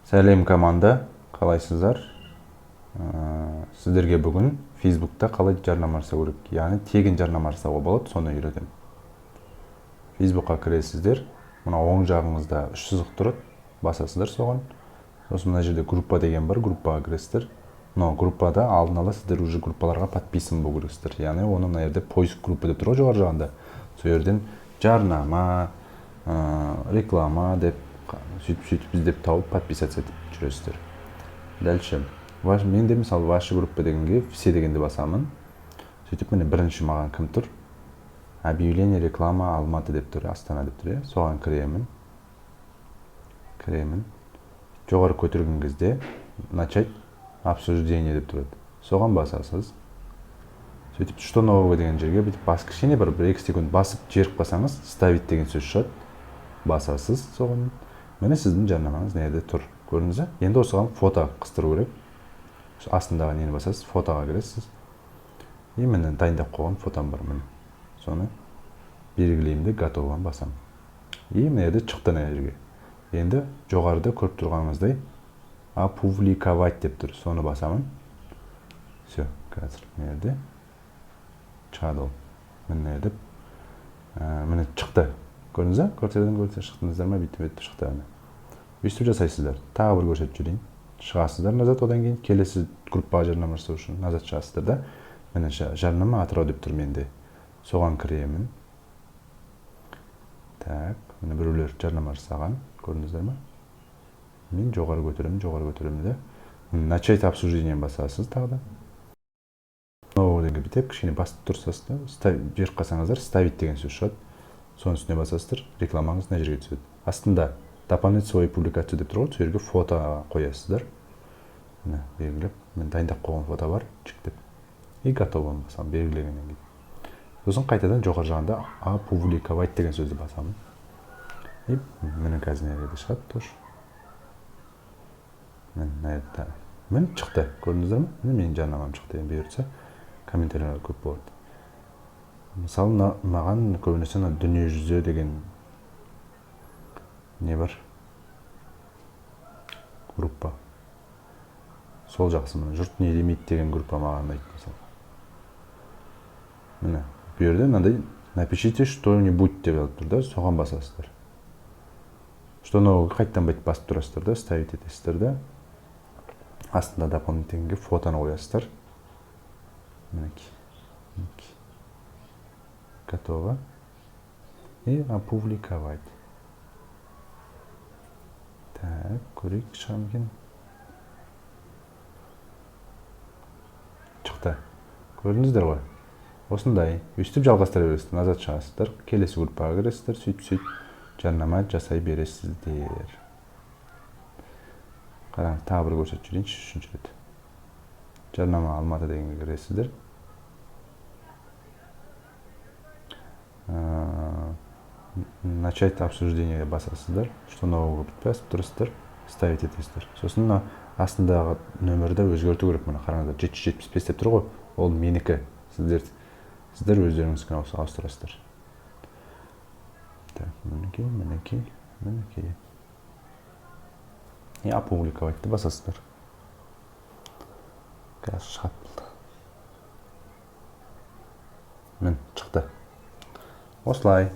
Сәлем команда, қалайсыздар? Сіздерге бүгін Facebook'та қалай жарнама жасау керек, яғни тегін жарнама жасауға болады, соны үйретемін. Facebook'қа кіресіздер, мына оң жағыңызда үш сызық тұрады, басасыздар соған. Сосын мына жерде группа деген бар, группаға кіресіздер. Но группада алдын ала сіздер уже группаларға подписан болу керексіздер. Яғни оны мына жерде поиск группа деп тұр ғой жоғары жағында. Сол жерден жарнама, реклама деп сөйтіп іздеп тауып подписаться етіп жүресіздер. Дальше менде мысалы ваша группа дегенге все дегенде басамын. Сөйтіп міне бірінші маған кім тұр? Объявление реклама Алматы деп тұр, Астана деп тұр. Соған кіремін. Жоғары көтерген кезде начать обсуждение деп тұрады. Соған басасыз. Сөйтіп что нового деген жерге бүйтіп кішкене бір 1-2 секунд басып жеріп қалсаңыз, ставить деген сөз шығады. Басасыз соған. Міне сіздің жарнамаңыз не жерде тұр. Көрдіңіз бе? Енді осыған фото қыстыру керек. Астындағы нені басасыз, фотоға кіресіз. И міне дайындап қойған фотом бар міне. Соны белгілеймін де готовыны басамын. И мына жерде шықты мына жерге. Енді жоғарыда көріп тұрғаныңыздай опубликовать деп тұр. Соны басамын. Все, қазір мына жерде шығады ол. Міне жерде міне шықты. Көрдіңіз бе? Көрсетіп шықтыңыздар ма? Бүйтіп шықты міне. Өйстіп жасайсыздар. Тағы бір көрсетіп жүрейін. Шығасыздар назад, одан кейін келесі группаға жарнама жасау үшін назад шығасыздар да. Міне жарнама Атырау деп тұр менде. Соған кіремін. Так, міне біреулер жарнама жасаған. Көрдіңіздер ме? Мен жоғары көтеремін де. Начать обсуждение басасыз тағы да. Нового деген бітеп, кішкене басып тұрсыз да. Жеріп қалсаңыздар, ставить деген сөз шығады. Соның үстіне басасыздар, рекламаңыз мына жерге түседі. Астында дополнить свою публикацию деп тұр ғой, сол жерге фото қоясыздар. Міне белгілеп, мен дайындап қойған фото бар, чиктеп. И готовым басамын белгілегеннен кейін. Сосын қайтадан жоғары жағында опубликовать деген сөзді басамын. И міне қазір мына жерде шығады тоже. Міне шықты, көрдіңіздер ме? Міне менің жарнамам шықты. Енді бұйыртса комментарийлер көп болады. Мысалы маған көбінесе дүние жүзі деген не бар? Группа. Сол жақсы міне жұрт не демейді деген группа маған ұнайды мысалы. Міне бұл жерде мынандай напишите что-нибудь деп жазып тұр да, соған басасыздар. Что нового қайтадан бүйтіп басып тұрасыздар да, ставить етесіздер да. Астында дополнительный фотоны қоясыздар. Мінекей. Готово. И опубликовать. Так, көрейік шығам екен. Шықты. Көрдіңіздер ғой? Осындай. Өйстіп жалғастыра бересіздер, назад шығасыздар, келесі группаға кіресіздер, сөйтіп жарнама жасай бересіздер. Қараңыз, тағы бір көрсетіп жүрейінші, үшінші рет. Жарнама Алматы дегенге кіресіздер. Начать обсуждение басасыздар, что нового басып тұрсыздар, ставить етесіздер. Сосын астындағы нөмірді өзгерту керек. Міне қараңыздар, 775 деп тұр ғой, ол менікі. Сіздер өздеріңізге ауыстырасыздар. Так, мінекей. И опубликовать басасыздар. Қазір шығады. Мін шықты. Осылай.